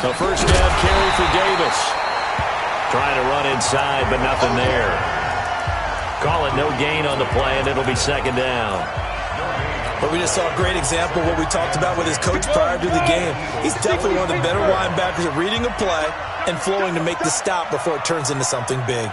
So first down carry for Davis. Trying to run inside, but nothing there. Call it no gain on the play, and it'll be second down. But we just saw a great example of what we talked about with his coach prior to the game. He's definitely one of the better linebackers at reading a play and flowing to make the stop before it turns into something big.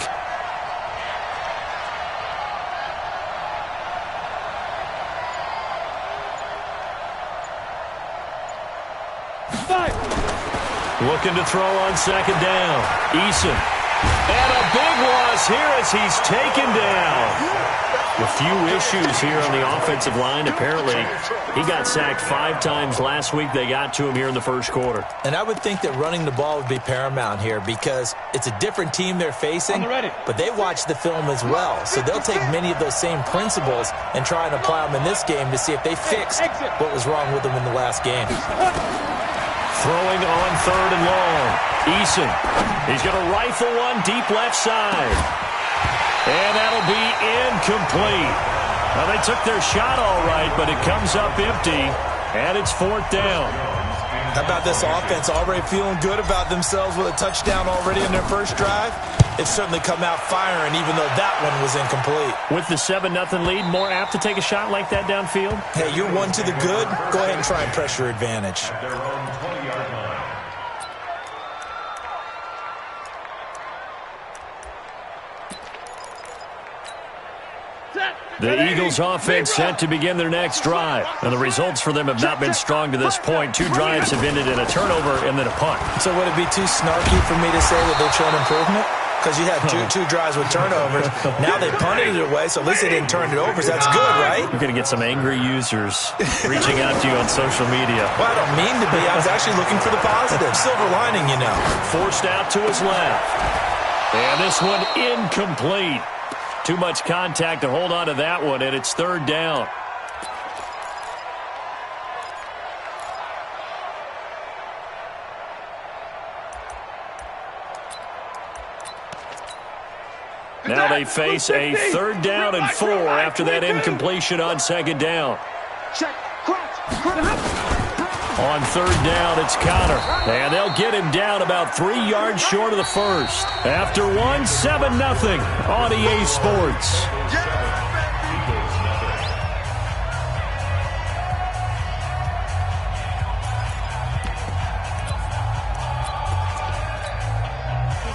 Looking to throw on second down. Eason. And a big loss here as he's taken down. A few issues here on the offensive line. Apparently, he got sacked 5 times last week. They got to him here in the first quarter. And I would think that running the ball would be paramount here because it's a different team they're facing, but they watch the film as well. So they'll take many of those same principles and try and apply them in this game to see if they fixed what was wrong with them in the last game. Throwing on third and long. Eason. He's going to rifle one deep left side. And that'll be incomplete. Now, they took their shot all right, but it comes up empty, and it's fourth down. How about this offense already feeling good about themselves with a touchdown already in their first drive? It's certainly come out firing, even though that one was incomplete. With the 7-0 lead, more apt to take a shot like that downfield? Hey, you're one to the good. Go ahead and try and pressure advantage. The Eagles offense set to begin their next drive. And the results for them have not been strong to this point. 2 drives have ended in a turnover and then a punt. So would it be too snarky for me to say that they've shown improvement? Because you had two drives with turnovers. Now they punted it away, so at least they didn't turn it over. So that's good, right? You're going to get some angry users reaching out to you on social media. Well, I don't mean to be. I was actually looking for the positive. Silver lining, you know. Forced out to his left. And this one incomplete. Too much contact to hold on to that one, and it's third down. Now they face a third down and 4 after that incompletion on second down. On third down, it's Connor. And they'll get him down about 3 yards short of the first. After 7-0 on EA Sports.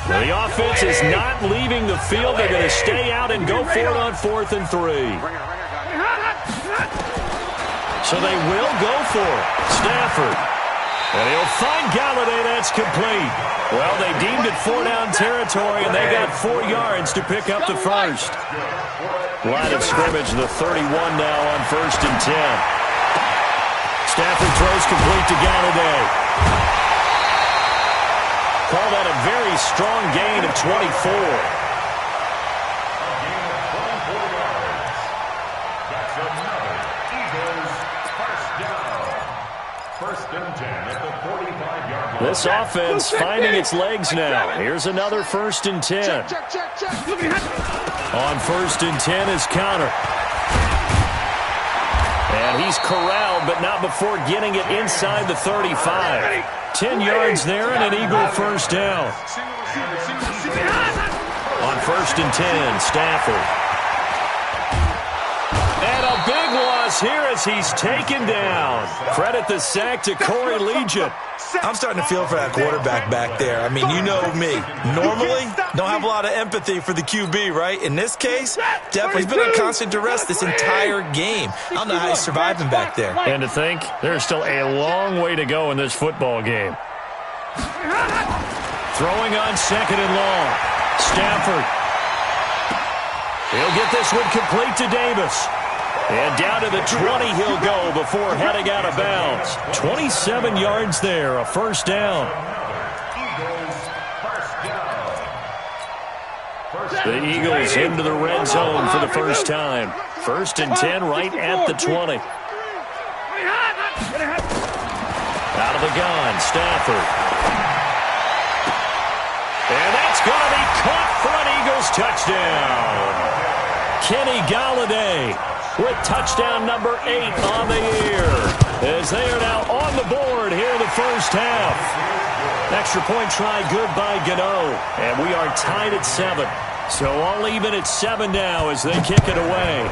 The offense is not leaving the field. They're going to stay out and go for it on 4th and 3. So they will go for it. Stafford. And he'll find Galladay. That's complete. Well, they deemed it 4-down territory, and they got 4 yards to pick up the first. Line of scrimmage, the 31 now on 1st and 10. Stafford throws complete to Galladay. Call that a very strong gain of 24. This offense finding its legs now. Here's another 1st and 10. On 1st and 10 is Connor. And he's corralled, but not before getting it inside the 35. 10 yards there and an Eagle first down. On 1st and 10, Stafford. And a big loss here as he's taken down. Credit the sack to Corey Legion. I'm starting to feel for that quarterback back there. I mean, you know me. Normally, don't have a lot of empathy for the QB, right? In this case, definitely. He's been on constant duress this entire game. I don't know how he's surviving back there. And to think, there's still a long way to go in this football game. Throwing on 2nd and long. Stafford. He'll get this one complete to Davis. And down to the 20 he'll go before heading out of bounds. 27 yards there, a first down. The Eagles into the red zone for the first time. 1st and 10 right at the 20. Out of the gun, Stafford. And that's going to be caught for an Eagles touchdown. Kenny Galladay. with touchdown number 8 on the year, as they are now on the board here in the first half. Extra point try good by Gano, and we are tied at 7. So all even at 7 now as they kick it away.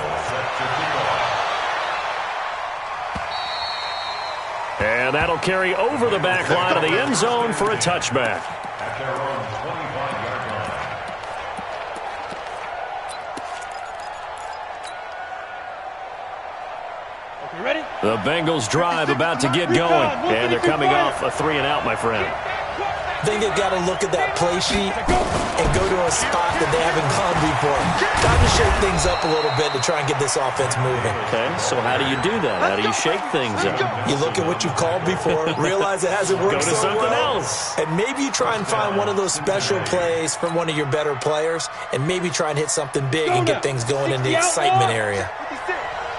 And that'll carry over the back line of the end zone for a touchback. Ready? The Bengals drive about to get going, and they're coming off a 3-and-out, my friend. I think they've got to look at that play sheet and go to a spot that they haven't gone before. Time to shake things up a little bit to try and get this offense moving. Okay, so how do you do that? How do you shake things up? You look at what you've called before, realize it hasn't worked Go to so something well, else. and maybe you try and find one of those special plays from one of your better players, and maybe try and hit something big and get things going in the excitement area.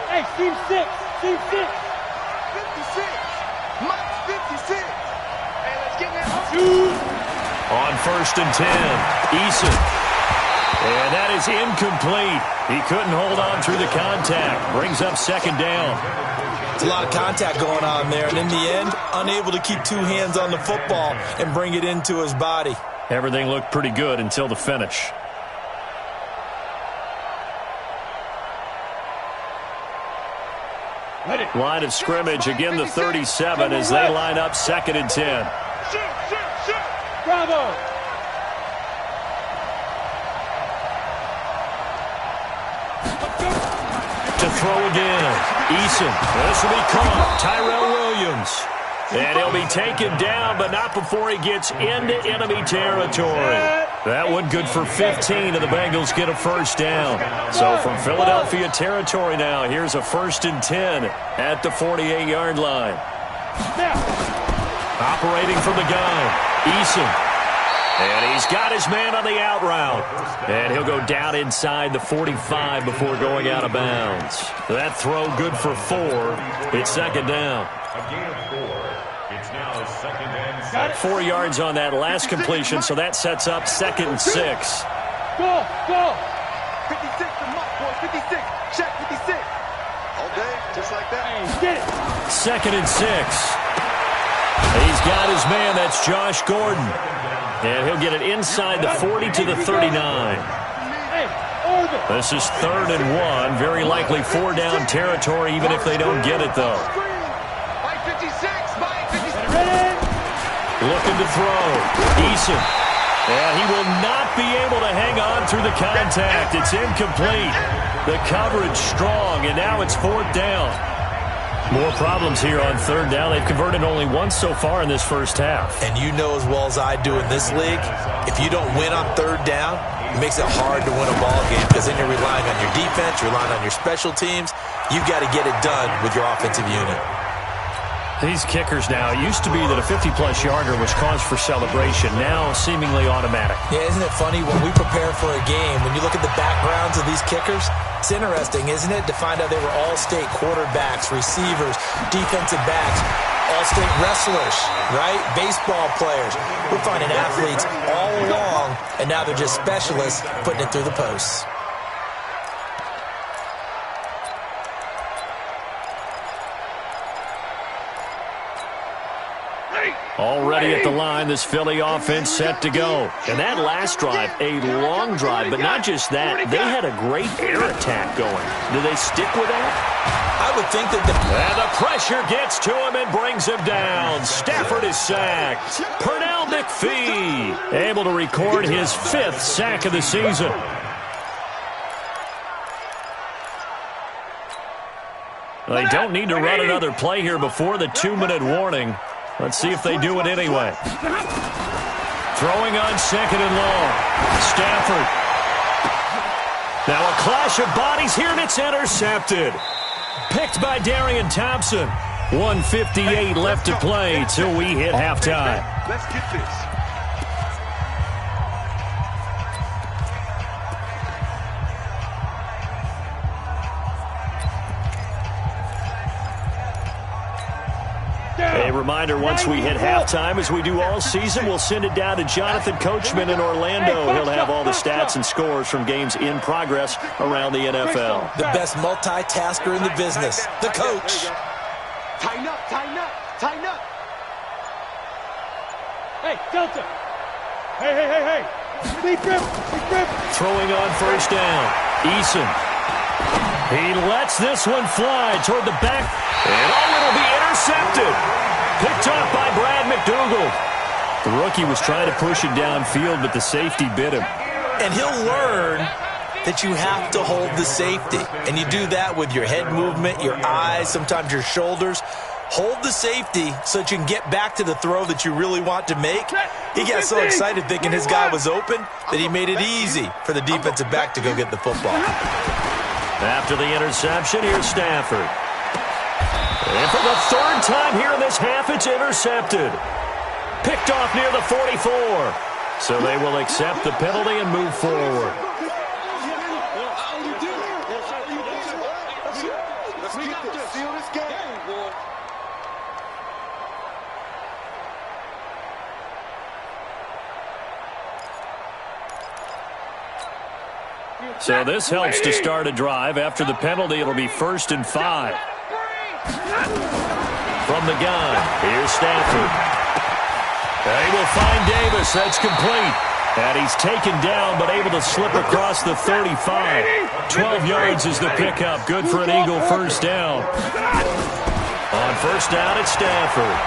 Hey, team 6. Team 6. 56. Mike 56. Hey, let's get that. On 1st and 10, Eason. And that is incomplete. He couldn't hold on through the contact. Brings up 2nd down. It's a lot of contact going on there, and in the end, unable to keep 2 hands on the football and bring it into his body. Everything looked pretty good until the finish. Line of scrimmage, again the 37 as they line up 2nd and 10. Bravo. To throw again. Eason. This will be caught. Tyrell Williams. And he'll be taken down, but not before he gets into enemy territory. That one good for 15, and the Bengals get a 1st down. So from Philadelphia territory now, here's a 1st and 10 at the 48-yard line. Operating from the gun, Eason. And he's got his man on the out route. And he'll go down inside the 45 before going out of bounds. That throw good for 4. It's 2nd down. 4 yards on that last completion, so that sets up 2nd and 6. Go, go. 56 to Mike, boy. 56. Check 56. All day, just like that. Hey, get it. 2nd and 6. He's got his man. That's Josh Gordon. And he'll get it inside the 40 to the 39. Hey, order. This is 3rd and 1. Very likely 4 down territory, even if they don't get it, though. Mike 56. Mike 56. Ready? Looking to throw. Eason. And he will not be able to hang on through the contact. It's incomplete. The coverage strong, and now it's 4th down. More problems here on 3rd down. They've converted only once so far in this first half. And you know as well as I do in this league, if you don't win on 3rd down, it makes it hard to win a ball game because then you're relying on your defense, you're relying on your special teams. You've got to get it done with your offensive unit. These kickers now, it used to be that a 50-plus yarder was cause for celebration, now seemingly automatic. Yeah, isn't it funny when we prepare for a game, when you look at the backgrounds of these kickers, it's interesting, isn't it, to find out they were all-state quarterbacks, receivers, defensive backs, all-state wrestlers, right? Baseball players. We're finding athletes all along, and now they're just specialists putting it through the posts. Already at the line, this Philly offense set to go. And that last drive, a long drive, but not just that. They had a great air attack going. Do they stick with that? I would think that And the pressure gets to him and brings him down. Stafford is sacked. Pernell McPhee able to record his 5th sack of the season. They don't need to run another play here before the 2-minute warning. Let's see if they do it anyway. Throwing on 2nd and long. Stafford. Now a clash of bodies here, and it's intercepted. Picked by Darian Thompson. 1:58 left to play till we hit halftime. Let's get this. A A reminder, once we hit halftime, as we do all season, we'll send it down to Jonathan Coachman in Orlando. He'll have all the stats and scores from games in progress around the NFL. The best multitasker in the business, the coach. Tighten up, tighten up, tighten up. Hey, Delta. Hey. Deep grip. Throwing on first down. Eason. He lets this one fly toward the back. And it'll be intercepted. Picked off by Brad McDougal. The rookie was trying to push it downfield, but the safety bit him. And he'll learn that you have to hold the safety. And you do that with your head movement, your eyes, sometimes your shoulders. Hold the safety so that you can get back to the throw that you really want to make. He got so excited thinking his guy was open that he made it easy for the defensive back to go get the football. After the interception, here's Stafford. And for the third time here in this half, it's intercepted. Picked off near the 44. So they will accept the penalty and move forward. So this helps to start a drive. After the penalty, it'll be 1st and 5. From the gun, here's Stafford. They will find Davis. That's complete. And he's taken down, but able to slip across the 35. 12 yards is the pickup. Good for an Eagle first down. On first down, it's Stafford.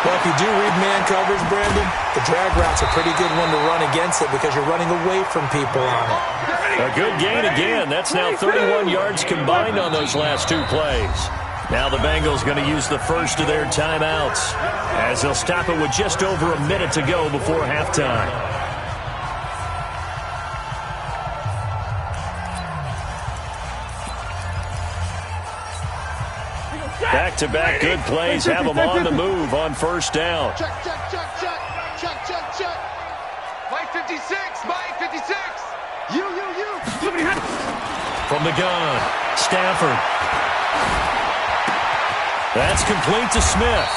Well, if you do read man coverage, Brandon, the drag route's a pretty good one to run against it because you're running away from people on it. A good gain again. That's now 31 yards combined on those last 2 plays. Now the Bengals going to use the first of their timeouts as they'll stop it with just over a minute to go before halftime. Back-to-back good plays have them on the move on first down. Check. Mike 56, Mike 56. You. From the gun, Stafford. That's complete to Smith.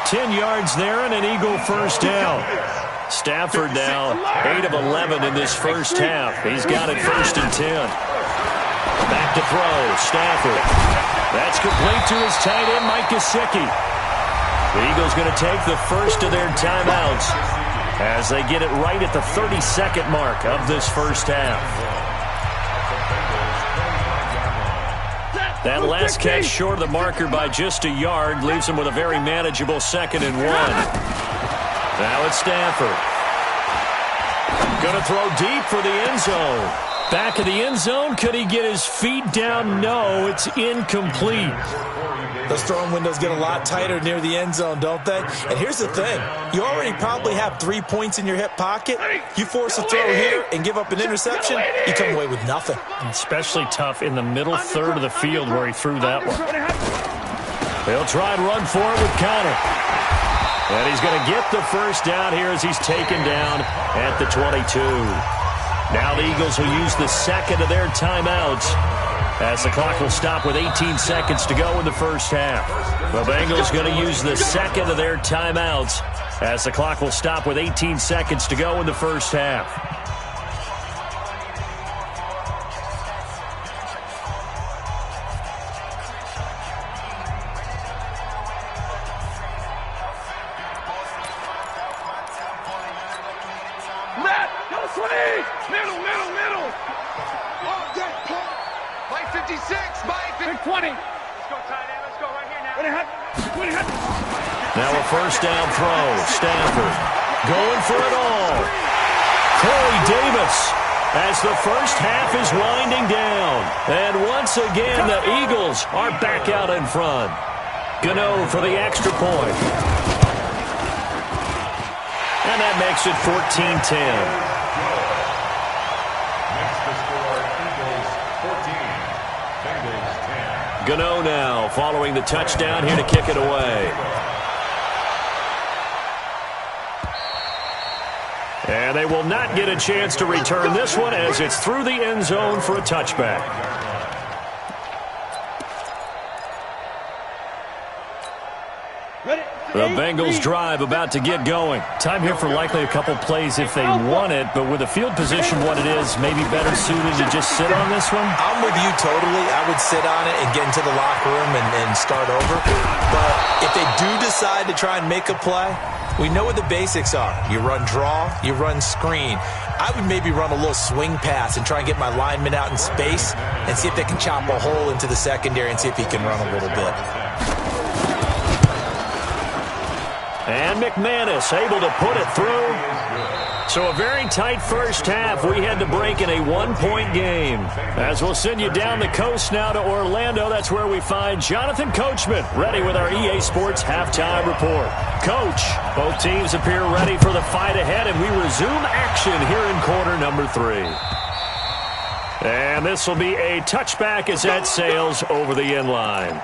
10 yards there and an Eagle first down. Stafford now 8 of 11 in this first half. He's got it 1st and 10. Back to throw, Stafford. That's complete to his tight end, Mike Gesicki. The Eagles going to take the first of their timeouts as they get it right at the 32nd mark of this first half. That last catch short of the marker by just a yard leaves him with a very manageable 2nd and 1. Now it's Stafford. Going to throw deep for the end zone. Back of the end zone. Could he get his feet down? No, it's incomplete. Those throwing windows get a lot tighter near the end zone, don't they? And here's the thing. You already probably have 3 points in your hip pocket. You force a throw here and give up an interception, you come away with nothing. Especially tough in the middle third of the field where he threw that one. He'll try and run for it with Connor. And he's going to get the first down here as he's taken down at the 22. Now the Eagles will use the second of their timeouts as the clock will stop with 18 seconds to go in the first half. The Bengals going to use the second of their timeouts as the clock will stop with 18 seconds to go in the first half. Matt, go swing! Middle! Mike 56, Mike 20! Let's go, tight end. Let's go right here now. Now a first down throw. Stafford going for it all. Corey Davis as the first half is winding down. And once again, the Eagles are back out in front. Gano for the extra point. And that makes it 14-10. Gano now following the touchdown here to kick it away. And they will not get a chance to return this one as it's through the end zone for a touchback. The Bengals drive about to get going. Time here for likely a couple plays if they want it, but with the field position what it is, maybe better suited to just sit on this one? I'm with you totally. I would sit on it and get into the locker room and start over. But if they do decide to try and make a play, we know what the basics are. You run draw, you run screen. I would maybe run a little swing pass and try and get my lineman out in space and see if they can chop a hole into the secondary and see if he can run a little bit. And McManus able to put it through. So a very tight first half. We had to break in a one-point game. As we'll send you down the coast now to Orlando, that's where we find Jonathan Coachman ready with our EA Sports halftime report. Coach, both teams appear ready for the fight ahead, and we resume action here in quarter number 3. And this will be a touchback as that sails over the end line.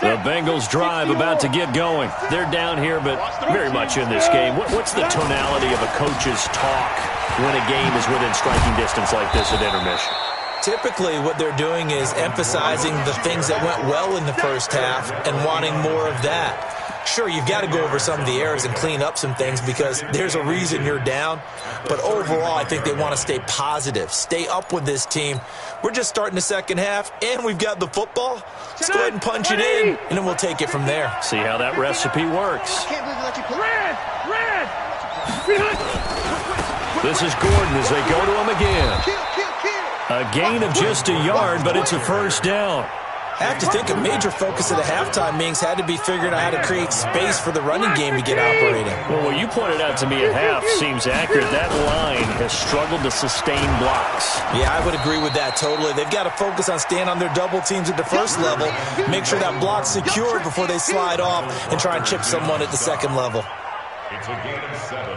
The Bengals drive about to get going. They're down here, but very much in this game. What's the tonality of a coach's talk when a game is within striking distance like this at intermission? Typically, what they're doing is emphasizing the things that went well in the first half and wanting more of that. Sure, you've got to go over some of the errors and clean up some things because there's a reason you're down. But overall, I think they want to stay positive, stay up with this team. We're just starting the second half, and we've got the football. Let's go ahead and punch it in, and then we'll take it from there. See how that recipe works. This is Gordon as they go to him again. A gain of just a yard, but it's a first down. I have to think a major focus of the halftime meetings had to be figuring out how to create space for the running game to get operating. Well, what you pointed out to me at half seems accurate. That line has struggled to sustain blocks. Yeah, I would agree with that totally. They've got to focus on staying on their double teams at the first level, make sure that block's secured before they slide off and try and chip someone at the second level. It's a gain of 7.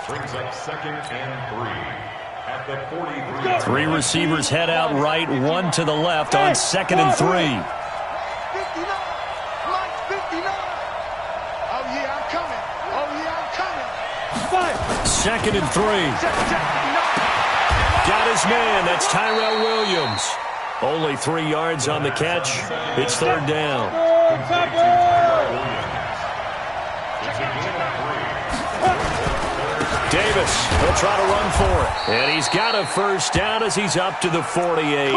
Brings up 2nd and 3. At the 43. 3 receivers head out right, 1 to the left on 2nd and 3. 59. Mike 59. Oh, yeah, I'm coming. Oh, yeah, I'm coming. 2nd and 3. Got his man. That's Tyrell Williams. Only 3 yards on the catch. It's 3rd down. Davis, he'll try to run for it. And he's got a first down as he's up to the 48.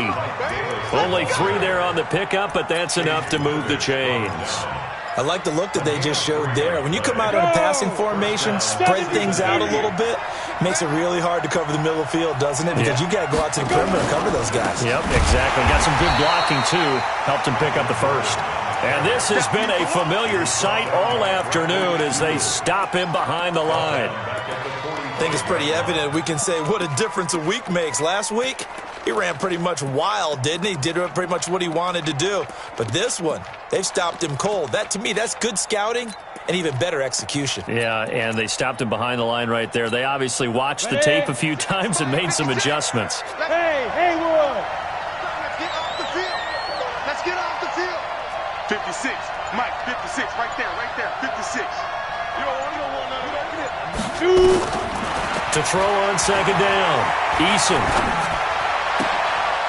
Only 3 there on the pickup, but that's enough to move the chains. I like the look that they just showed there. When you come out in a passing formation, spread things out a little bit, makes it really hard to cover the middle of the field, doesn't it? Because you got to go out to the perimeter and cover those guys. Yep, exactly. Got some good blocking, too. Helped him pick up the first. And this has been a familiar sight all afternoon as they stop him behind the line. I think it's pretty evident we can say what a difference a week makes. Last week, he ran pretty much wild, didn't he? Did pretty much what he wanted to do. But this one, they've stopped him cold. That, to me, that's good scouting and even better execution. Yeah, and they stopped him behind the line right there. They obviously watched the tape a few times and made some adjustments. Hey, Haywood! Let's get off the field. Let's get off the field. 56. Mike, 56. Right there. 56. You don't want none of that. Shoot! To throw on 2nd down. Eason.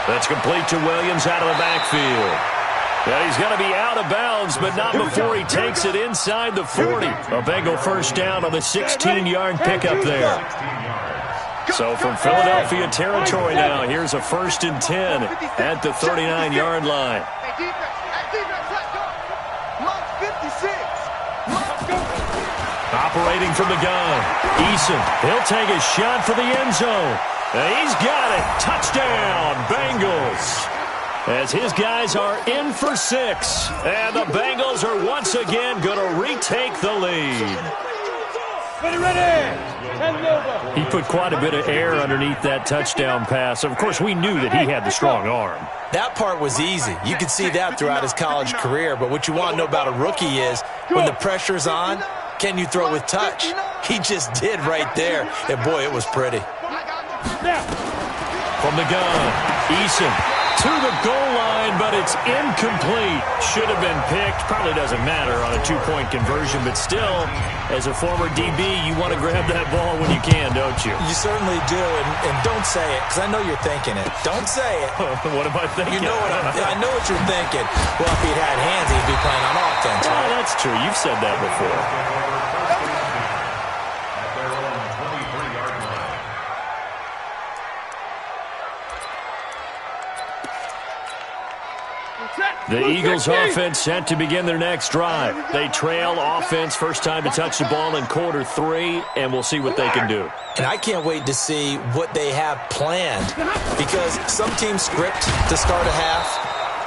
That's complete to Williams out of the backfield. Yeah, he's going to be out of bounds, but not before he takes it inside the 40. A Bengal first down on the 16-yard pickup there. So from Philadelphia territory now, here's a 1st and 10 at the 39-yard line. Operating from the gun. Eason, he'll take a shot for the end zone. And he's got it. Touchdown, Bengals. As his guys are in for 6. And the Bengals are once again going to retake the lead. Ready. He put quite a bit of air underneath that touchdown pass. Of course, we knew that he had the strong arm. That part was easy. You could see that throughout his college career. But what you want to know about a rookie is when the pressure's on, can you throw with touch? He just did right there. And, boy, it was pretty. From the gun, Eason to the goal line, but it's incomplete. Should have been picked. Probably doesn't matter on a two-point conversion, but still, as a former DB, you want to grab that ball when you can, don't you? You certainly do, and don't say it, because I know you're thinking it. Don't say it. What am I thinking? You know I know what you're thinking. Well, if he'd had hands, he'd be playing on offense. Oh, right? That's true. You've said that before. The Eagles offense set to begin their next drive. They trail offense first time to touch the ball in quarter 3, and we'll see what they can do. And I can't wait to see what they have planned, because some teams script to start a half.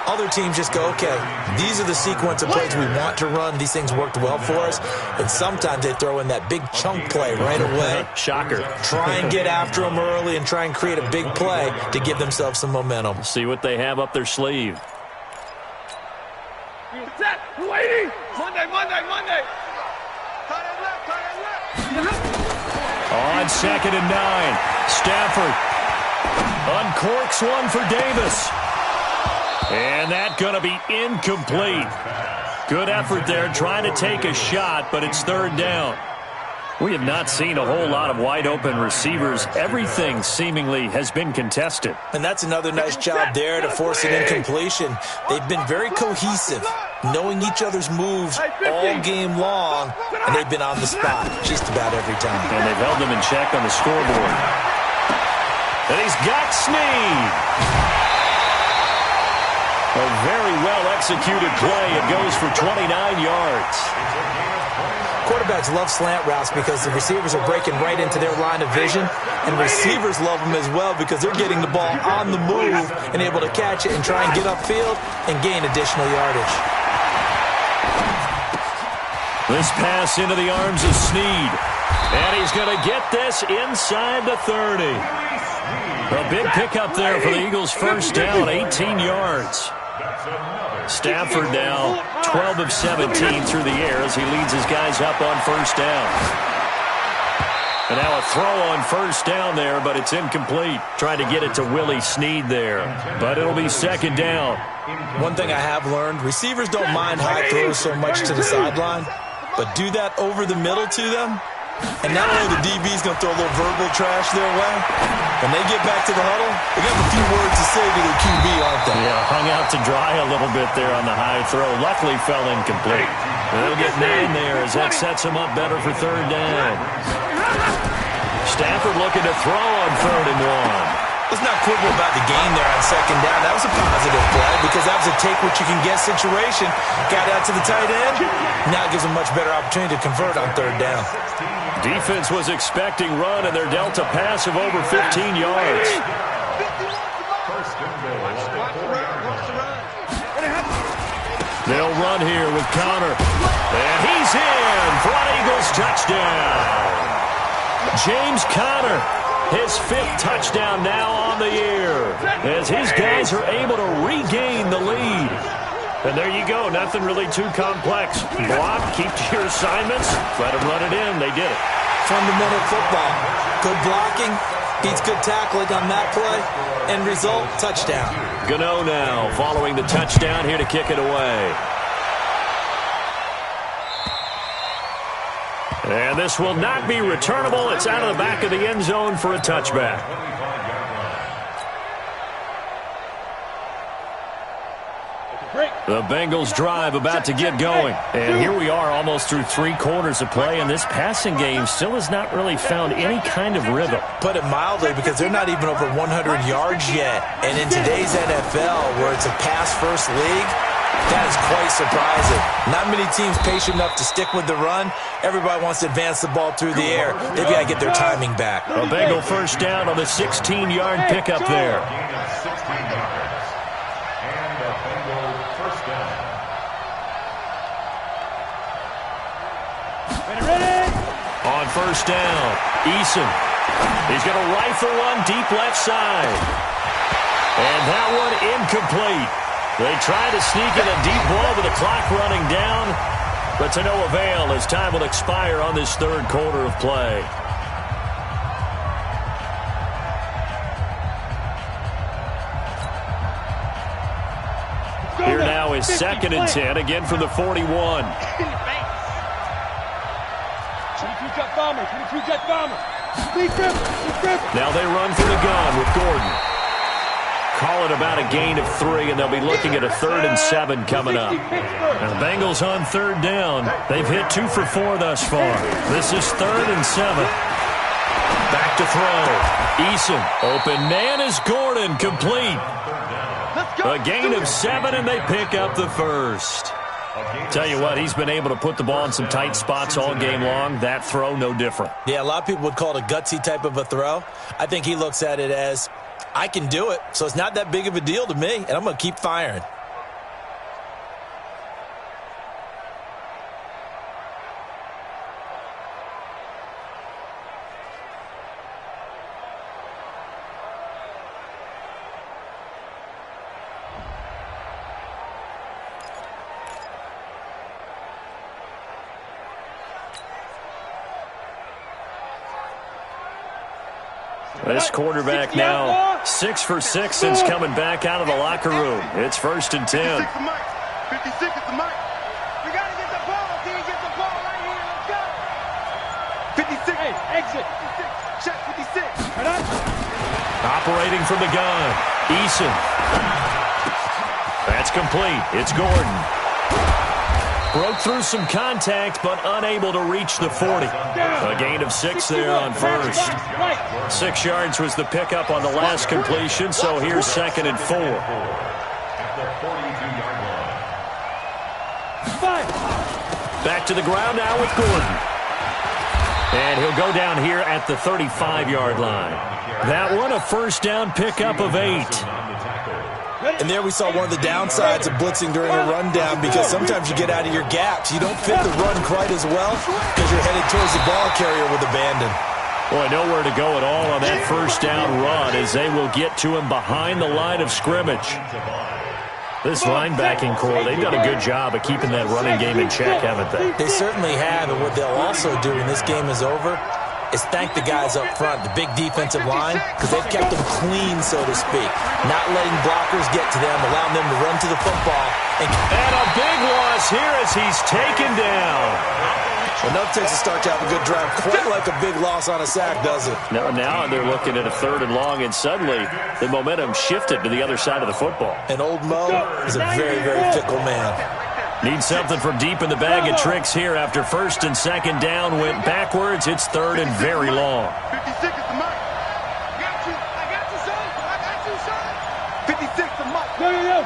Other teams just go, okay, these are the sequence of plays we want to run. These things worked well for us. And sometimes they throw in that big chunk play right away. Shocker. Try and get after them early and try and create a big play to give themselves some momentum. See what they have up their sleeve. Set. Waiting. Monday. On 2nd and 9, Stafford uncorks one for Davis. And that's going to be incomplete. Good effort there trying to take a shot, but it's 3rd down. We have not seen a whole lot of wide-open receivers. Everything seemingly has been contested. And that's another nice job there to force an incompletion. They've been very cohesive, knowing each other's moves all game long, and they've been on the spot just about every time. And they've held them in check on the scoreboard. And he's got Snead. A very well-executed play. It goes for 29 yards. Quarterbacks love slant routes because the receivers are breaking right into their line of vision, and receivers love them as well because they're getting the ball on the move and able to catch it and try and get upfield and gain additional yardage. This pass into the arms of Snead, and he's going to get this inside the 30. A big pickup there for the Eagles' first down, 18 yards. Stafford now 12 of 17 through the air as he leads his guys up on first down. And now a throw on first down there, but it's incomplete. Trying to get it to Willie Snead there, but it'll be 2nd down. One thing I have learned, receivers don't mind high throws so much to the sideline, but do that over the middle to them, and not only the DB's going to throw a little verbal trash their way, when they get back to the huddle, they got a few words to say to their QB, aren't they? Yeah, hung out to dry a little bit there on the high throw. Luckily fell incomplete. They'll get 9 there as that sets them up better for 3rd down. Stafford looking to throw on 3rd and 1. Let's not quibble about the game there on 2nd down. That was a positive play because that was a take-what-you-can-get situation. Got out to the tight end. Now it gives them a much better opportunity to convert on 3rd down. Defense was expecting run, and they're dealt a pass of over 15 yards. They'll run here with Connor. And he's in for an Eagles touchdown. James Conner, his 5th touchdown now on the year, as his guys are able to regain the lead. And there you go, nothing really too complex. Block, keep to your assignments, let them run it in. They did it. Fundamental football. Good blocking beats good tackling on that play. End result, touchdown. Gano now following the touchdown here to kick it away. And this will not be returnable. It's out of the back of the end zone for a touchback. The Bengals drive about to get going. And here we are almost through 3 quarters of play, and this passing game still has not really found any kind of rhythm. Put it mildly, because they're not even over 100 yards yet. And in today's NFL, where it's a pass-first league, that is quite surprising. Not many teams patient enough to stick with the run. Everybody wants to advance the ball through the air. They've got to get their timing back. A Bengal first down on the 16-yard pickup there. On first down, Eason. He's going to rifle one deep left side. And that one incomplete. They try to sneak in a deep ball with the clock running down, but to no avail as time will expire on this 3rd quarter of play. is 2nd and 10, again from the 41. 22 jet bomber, 22 jet bomber. Now they run for the gun with Gordon. Call it about a gain of 3, and they'll be looking at a 3rd and 7 coming up. Now the Bengals on 3rd down. They've hit 2 for 4 thus far. This is 3rd and 7. Back to throw. Eason. Open man is Gordon. Complete. A gain of 7, and they pick up the first. Tell you what, he's been able to put the ball in some tight spots all game long. That throw, no different. Yeah, a lot of people would call it a gutsy type of a throw. I think he looks at it as, I can do it, so it's not that big of a deal to me, and I'm going to keep firing. This quarterback now 6 for 6 since coming back out of the locker room. It's 1st and 10. 56 is the mic. We got to get the ball. Can you get the ball right here? Let's go. 56. Hey, exit. 56. Check 56. Right on. Operating from the gun. Eason. That's complete. It's Gordon. Broke through some contact, but unable to reach the 40. A gain of 6 there on first. 6 yards was the pickup on the last completion, so here's 2nd and 4. Back to the ground now with Gordon. And he'll go down here at the 35-yard line. That one, a first down pickup of 8. And there we saw one of the downsides of blitzing during a rundown, because sometimes you get out of your gaps. You don't fit the run quite as well because you're headed towards the ball carrier with abandon. Boy, nowhere to go at all on that first down run, as they will get to him behind the line of scrimmage. This linebacking core, they've done a good job of keeping that running game in check, haven't they? They certainly have, and what they'll also do when this game is over is thank the guys up front, the big defensive line, because they've kept them clean, so to speak. Not letting blockers get to them, allowing them to run to the football. And a big loss here as he's taken down. Enough takes to start to have a good drive. Quite like a big loss on a sack, does it? Now they're looking at a 3rd and long, and suddenly the momentum shifted to the other side of the football. And old Mo is a very, very fickle man. Need something from deep in the bag of tricks here after 1st and 2nd down went backwards. It's 3rd and very long. 56 is the mic. I got you, son. I got you, son. 56 the mic.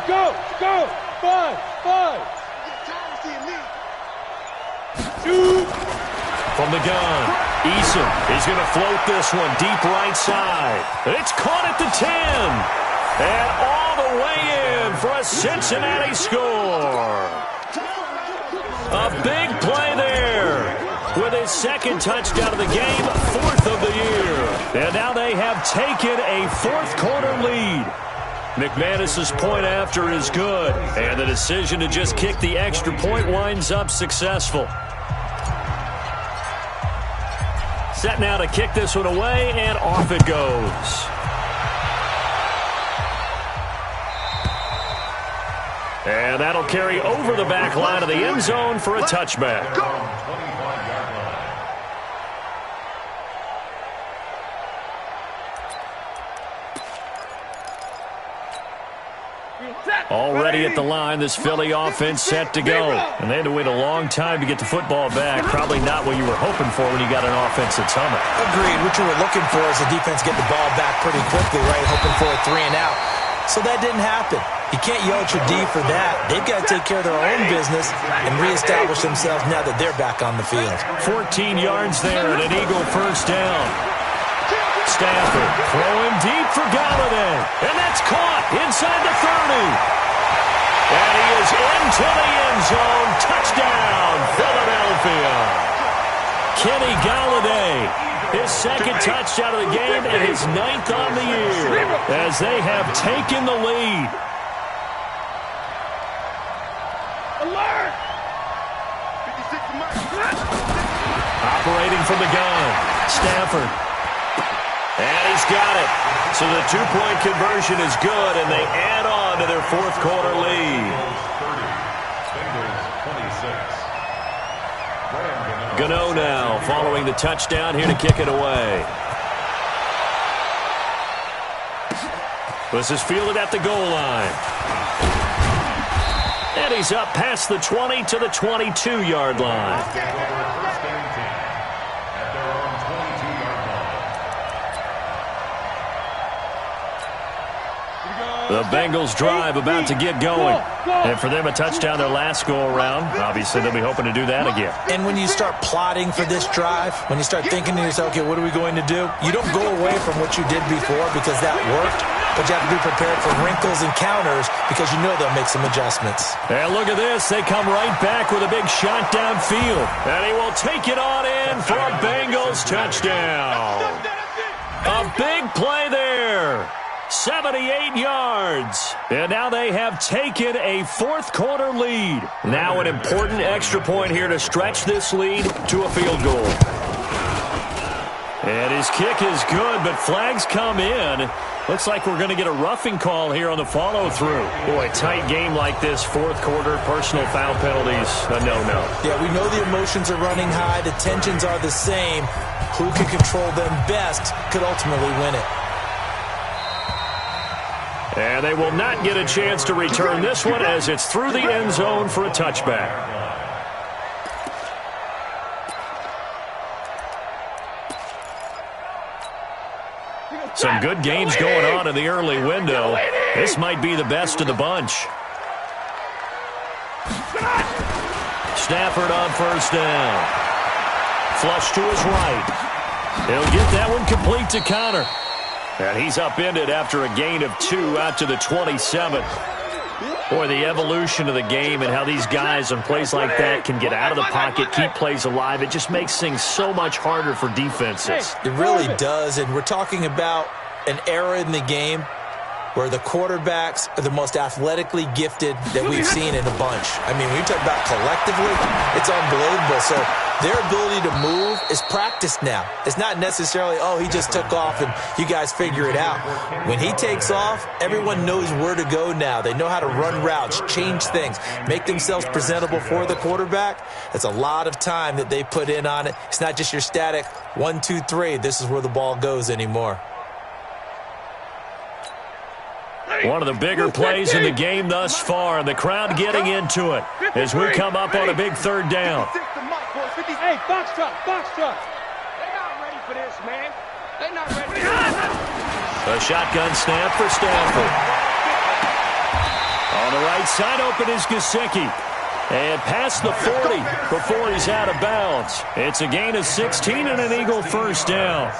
Go. 5. Shoot. From the gun, Eason is going to float this one deep right side. It's caught at the 10. And all the way in for a Cincinnati score. A big play there with his 2nd touchdown of the game, 4th of the year. And now they have taken a 4th quarter lead. McManus's point after is good, and the decision to just kick the extra point winds up successful. Set now to kick this one away, and off it goes. And that'll carry over the back line of the end zone for a touchback. Already at the line, this Philly offense set to go. And they had to wait a long time to get the football back. Probably not what you were hoping for when you got an offense that's humming. Agreed. What you were looking for is the defense get the ball back pretty quickly, right? Hoping for a 3 and out. So that didn't happen. You can't yell at your D for that. They've got to take care of their own business and reestablish themselves now that they're back on the field. 14 yards there and an Eagle first down. Stafford throwing deep for Galladay. And that's caught inside the 30. And he is into the end zone. Touchdown, Philadelphia. Kenny Galladay, his 2nd touchdown of the game and his 9th on the year as they have taken the lead. Alert! 56 the mic. Operating from the gun, Stafford. And he's got it. So the 2-point conversion is good, and they add on to their 4th quarter lead. Gano now following the touchdown here to kick it away. This is fielded at the goal line. And he's up past the 20 to the 22-yard line. The Bengals drive about to get going. And for them, a touchdown their last go-around. Obviously, they'll be hoping to do that again. And when you start plotting for this drive, when you start thinking to yourself, okay, what are we going to do? You don't go away from what you did before because that worked, but you have to be prepared for wrinkles and counters because you know they'll make some adjustments. And look at this. They come right back with a big shot downfield. And he will take it on in for a Bengals touchdown. A big play there. 78 yards. And now they have taken a fourth-quarter lead. Now an important extra point here to stretch this lead to a field goal. And his kick is good, but flags come in. Looks like we're going to get a roughing call here on the follow-through. Boy, tight game like this, fourth quarter, personal foul penalties, a no-no. Yeah, we know the emotions are running high. The tensions are the same. Who can control them best could ultimately win it. And they will not get a chance to return this one as it's through the end zone for a touchback. Some good games going on in the early window. This might be the best of the bunch. Stafford on first down. Flush to his right. He'll get that one complete to Connor. And he's upended after a gain of 2 out to the 27. Boy, the evolution of the game and how these guys on plays like that can get out of the pocket, keep plays alive, it just makes things so much harder for defenses. It really does, and we're talking about an era in the game where the quarterbacks are the most athletically gifted that we've seen in a bunch. I mean, when you talk about collectively, it's unbelievable. So their ability to move is practiced now. It's not necessarily, oh, he just took off and you guys figure it out. When he takes off, everyone knows where to go now. They know how to run routes, change things, make themselves presentable for the quarterback. That's a lot of time that they put in on it. It's not just your static 1, 2, 3. This is where the ball goes anymore. One of the bigger plays in the game thus far, and the crowd getting into it as we come up on a big third down. Hey, box truck, box truck. They're not ready for this, man. They're not ready for this. A shotgun snap for Stafford. On the right side, open is Gesicki. And past the 40 before he's out of bounds. It's a gain of 16 and an Eagle first down.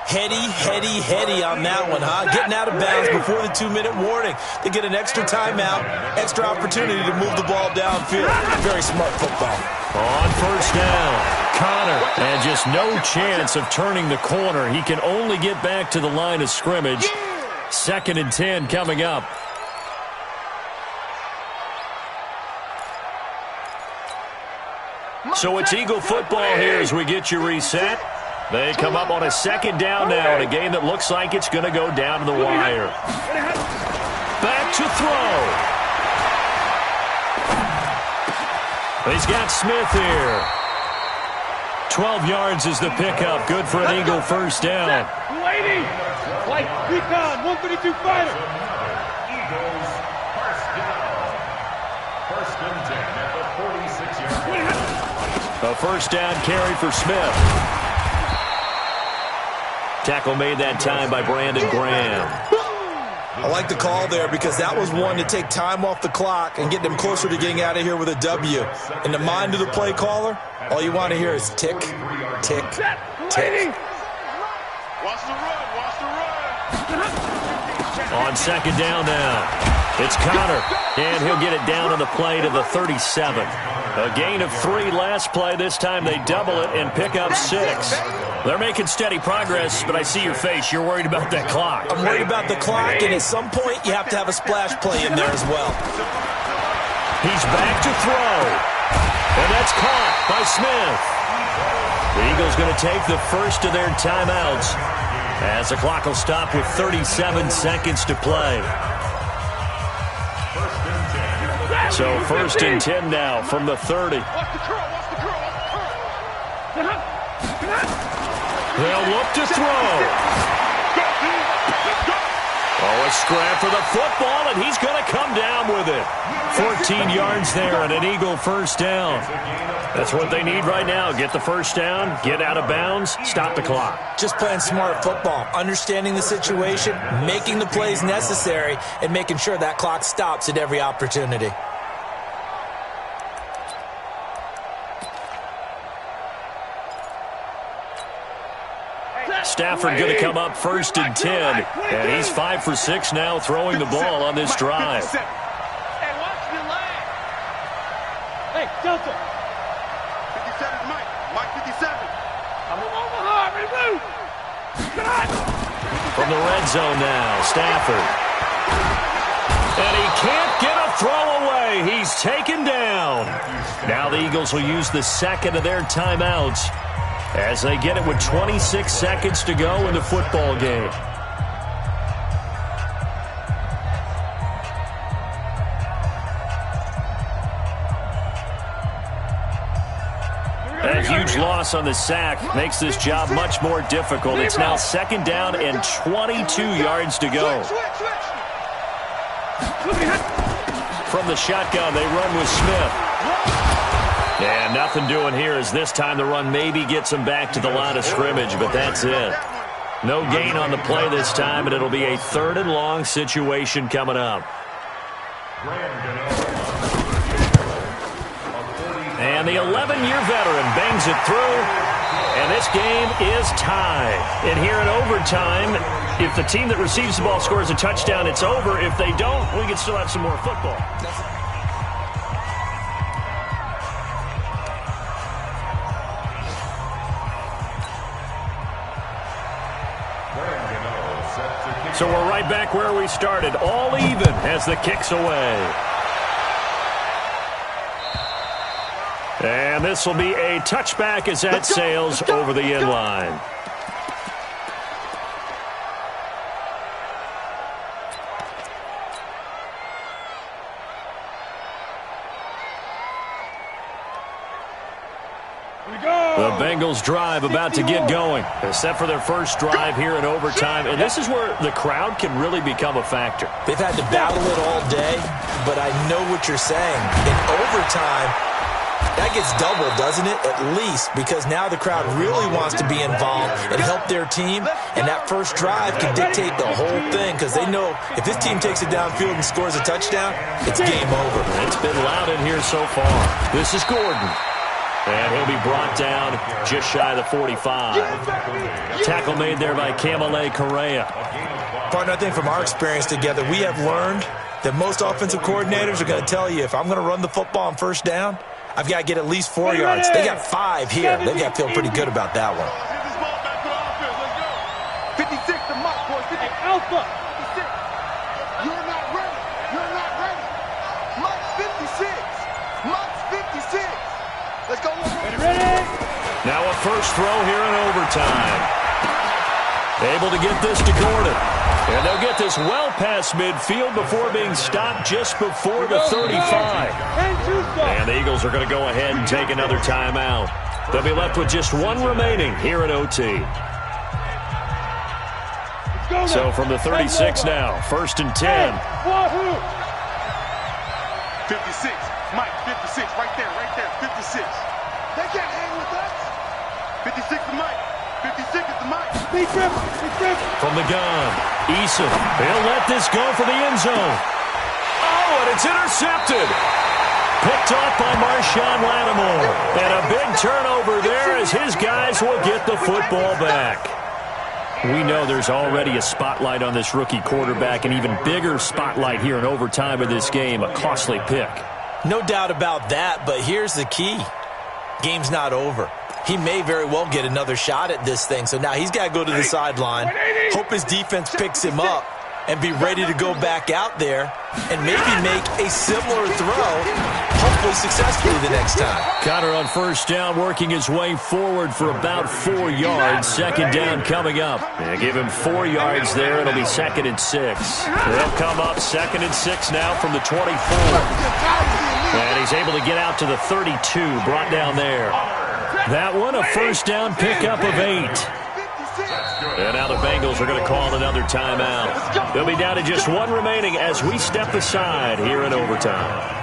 Heady on that one, huh? Getting out of bounds before the 2-minute warning. They get an extra timeout, extra opportunity to move the ball downfield. Very smart football. On first down, Connor. And just no chance of turning the corner. He can only get back to the line of scrimmage. 2nd and 10 coming up. So it's Eagle football here as we get you reset. They come up on a 2nd down now in a game that looks like it's going to go down to the wire. Back to throw. He's got Smith here. 12 yards is the pickup. Good for an Eagle first down. 280. Like, recon, 132 fighter. Eagles first down. 1st and 10 at the 46-yard line. A first down carry for Smith. Tackle made that time by Brandon Graham. I like the call there because that was one to take time off the clock and get them closer to getting out of here with a W. In the mind of the play caller, all you want to hear is tick, tick, tick. Watch the run, watch the run. On 2nd down now, it's Connor, and he'll get it down on the play to the 37. A gain of 3 last play. This time they double it and pick up 6. They're making steady progress, but I see your face. You're worried about that clock. I'm worried about the clock, and at some point you have to have a splash play in there as well. He's back to throw, and that's caught by Smith. The Eagles going to take the first of their timeouts as the clock will stop with 37 seconds to play. So 1st and 10 now from the 30. Watch the curl, watch the curl, watch the curl. They'll look to throw. Oh, a scrap for the football, and he's going to come down with it. 14 yards there and an Eagle first down. That's what they need right now. Get the first down, get out of bounds, stop the clock. Just playing smart football, understanding the situation, making the plays necessary, and making sure that clock stops at every opportunity. Stafford going to come up 1st and 10, and he's 5 for 6 now throwing the ball on this drive. Hey, watch the leg. Hey, Delta. 57 Mike. Mike 57. I'm Omaha. Remove. From the red zone now, Stafford. And he can't get a throw away. He's taken down. Now the Eagles will use the second of their timeouts as they get it with 26 seconds to go in the football game. A huge loss on the sack makes this job much more difficult. It's now 2nd down and 22 yards to go. From the shotgun, they run with Smith. And nothing doing here as this time the run maybe gets them back to the line of scrimmage, but that's it. No gain on the play this time, and it'll be a 3rd and long situation coming up. And the 11-year veteran bangs it through, and this game is tied. And here in overtime, if the team that receives the ball scores a touchdown, it's over. If they don't, we can still have some more football. So we're right back where we started, all even as the kick's away. And this will be a touchback as that sails over the end line. The Bengals drive about to get going. They're set for their first drive here in overtime, and this is where the crowd can really become a factor. They've had to battle it all day, but I know what you're saying. In overtime, that gets doubled, doesn't it? At least, because now the crowd really wants to be involved and help their team, and that first drive can dictate the whole thing because they know if this team takes it downfield and scores a touchdown, it's game over. It's been loud in here so far. This is Gordon. And he'll be brought down just shy of the 45. Tackle made there by Kamale Correa. Partner, I think from our experience together, we have learned that most offensive coordinators are going to tell you if I'm going to run the football on first down, I've got to get at least 4 yards. They got 5 here. They've got to feel pretty good about that one. 56 to Mike, boys. Hey, Alpha. 56. You're not ready. You're not ready. Mike's 56. Mike's 56. Let's go. Ready? Now a first throw here in overtime. Able to get this to Gordon. And they'll get this well past midfield before being stopped just before the 35. And the Eagles are going to go ahead and take another timeout. They'll be left with just one remaining here at OT. So from the 36 now, 1st and 10. 56. Mike, 56. Right there, right there. 56. They can't hang with us. 56 to Mike. 56 is to Mike. From the gun, Eason. He'll let this go for the end zone. Oh, and it's intercepted. Picked off by Marshawn Lattimore. And a big turnover there as his guys will get the football back. We know there's already a spotlight on this rookie quarterback, an even bigger spotlight here in overtime of this game, a costly pick. No doubt about that, but here's the key. Game's not over. He may very well get another shot at this thing, so now he's got to go to the sideline, hope his defense picks him up, and be ready to go back out there and maybe make a similar throw, hopefully successfully the next time. Connor on first down, working his way forward for about 4 yards. Second down coming up. And give him 4 yards there. It'll be 2nd and 6. They'll come up 2nd and 6 now from the 24. And he's able to get out to the 32, brought down there. That one, a first down pickup of 8. And now the Bengals are going to call another timeout. They'll be down to just one remaining as we step aside here in overtime.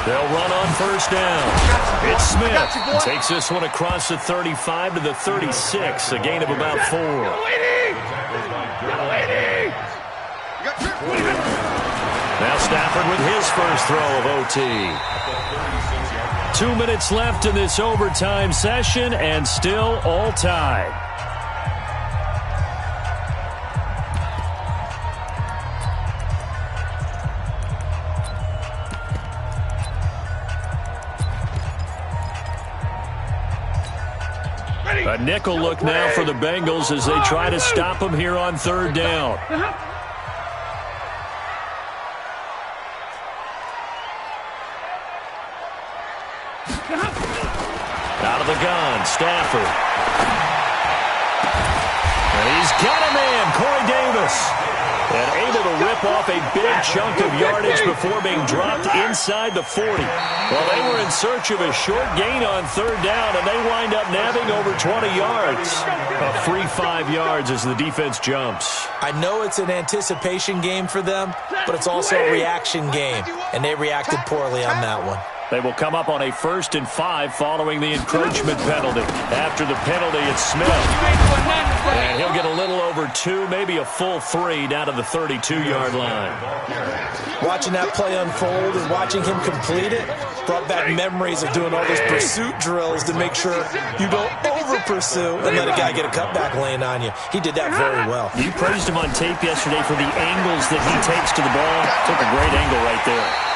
They'll run on first down. It's Smith. Takes this one across the 35 to the 36, a gain of about 4. Now Stafford with his first throw of OT. 2 minutes left in this overtime session, and still all tied. A nickel look now for the Bengals as they try to stop him here on third down. Out of the gun, Stafford. And he's got a man, Corey Davis. And able to rip off a big chunk of yardage before being dropped inside the 40. Well, they were in search of a short gain on third down, and they wind up nabbing over 20 yards. A free 5 yards as the defense jumps. I know it's an anticipation game for them, but it's also a reaction game, and they reacted poorly on that one. They will come up on a 1st and 5 following the encroachment penalty. After the penalty, it's Smith. And he'll get a little over 2, maybe a full 3 down to the 32-yard line. Watching that play unfold and watching him complete it brought back memories of doing all those pursuit drills to make sure you don't over-pursue and let a guy get a cutback lane on you. He did that very well. You praised him on tape yesterday for the angles that he takes to the ball. Took a great angle right there.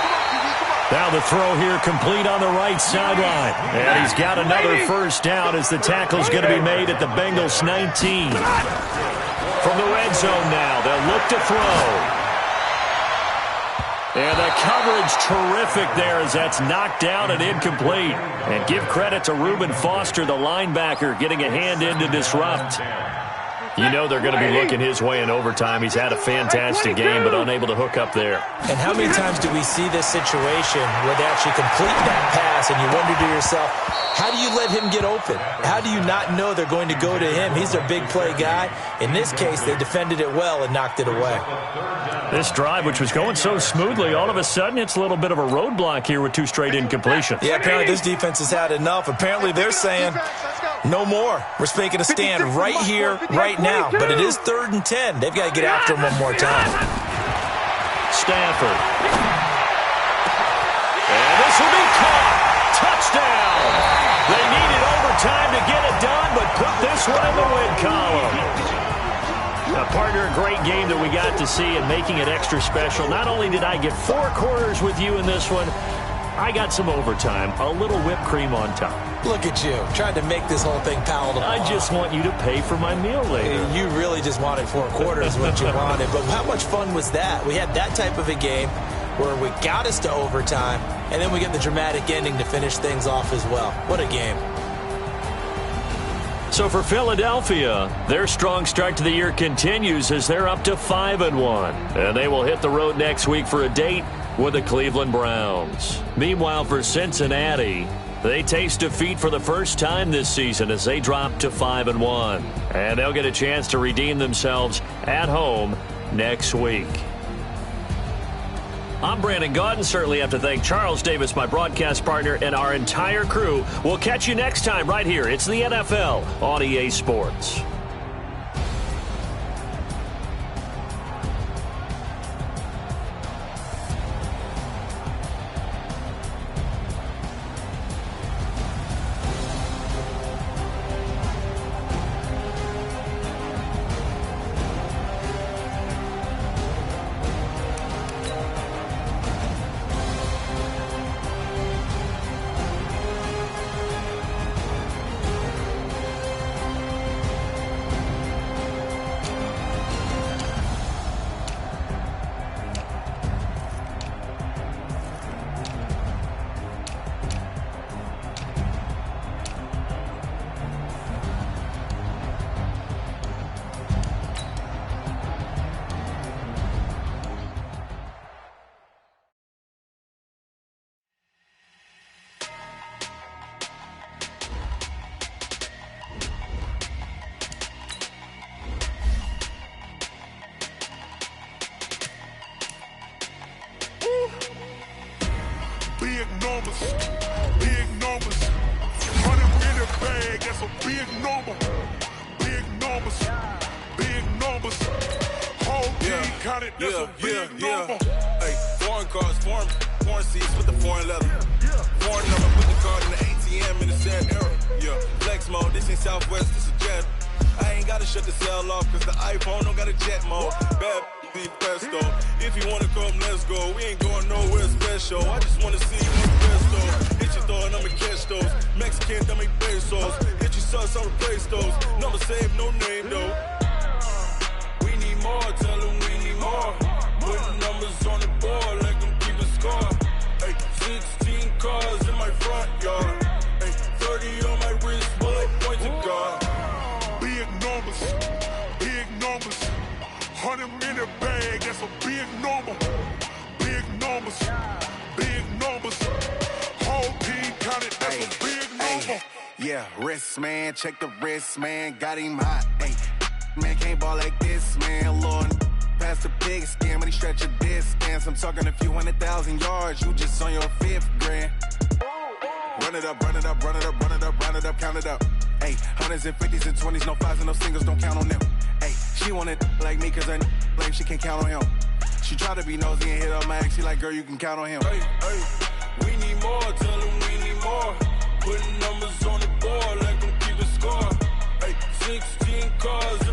Now the throw here complete on the right sideline. And he's got another first down as the tackle's going to be made at the Bengals 19. From the red zone now, they'll look to throw. And the coverage terrific there as that's knocked down and incomplete. And give credit to Reuben Foster, the linebacker, getting a hand in to disrupt. You know they're going to be looking his way in overtime. He's had a fantastic game, but unable to hook up there. And how many times do we see this situation where they actually complete that pass and you wonder to yourself, how do you let him get open? How do you not know they're going to go to him? He's their big play guy. In this case, they defended it well and knocked it away. This drive, which was going so smoothly, all of a sudden it's a little bit of a roadblock here with 2 straight incompletions. Yeah, apparently this defense has had enough. Apparently they're saying, no more. We're making a stand right here, right now. But it is 3rd and 10. They've got to get after him one more time. Stafford. And this will be caught. Touchdown. They needed overtime to get it done, but put this one in the win column. Partner, a great game that we got to see and making it extra special. Not only did I get 4 quarters with you in this one, I got some overtime, a little whipped cream on top. Look at you, trying to make this whole thing palatable. I just want you to pay for my meal later. You really just wanted 4 quarters what you wanted, but how much fun was that? We had that type of a game where we got us to overtime, and then we get the dramatic ending to finish things off as well. What a game. So for Philadelphia, their strong start to the year continues as they're up to 5-1. And they will hit the road next week for a date with the Cleveland Browns. Meanwhile, for Cincinnati, they taste defeat for the first time this season as they drop to 5-1. And they'll get a chance to redeem themselves at home next week. I'm Brandon Gaudin. Certainly have to thank Charles Davis, my broadcast partner, and our entire crew. We'll catch you next time right here. It's the NFL on EA Sports. a big number. Big numbers. Big numbers. Whole team counted, that's a big number. Hey, foreign cars, foreign seats with the foreign leather. Foreign number, put the card in the ATM in the sad era. Yeah, flex mode, this ain't Southwest, this is Jet. I ain't gotta shut the cell off, cause the iPhone don't got a jet mode. Bad be presto. If you wanna come, let's go. We ain't going nowhere special. I just wanna see you in the resto. Hit your door and I'ma catch those. Mexican, dummy pesos. Hit your sus, I'll replace those. Number saved, no name though. We need more, tell them we need more. Putting numbers on the board like them keeping score. Hey, 16 cars in my front yard. Hey, 30 on my wrist, bullet point to God. Big numbers, big numbers. 100 in the bag, that's a big number. Big numbers, big numbers. Whole team counted, that's a big number. Yeah, wrist man, check the wrist man, got him hot. Ay, man can't ball like this, man. Lord, past the big scam, but he stretch a distance. I'm talking a few 100,000 yards, you just on your 5th grand. Run it up, run it up, run it up, run it up, run it up, count it up. Ayy, 100s and 50s and 20s, no 5s and no singles, don't count on them. Ayy, she want it like me, cause her like she can't count on him. She try to be nosy and hit up my ex, she like, girl, you can count on him. Hey, we need more, tell them we need more. Putting numbers on the board like them keeping score. Hey, 16 cars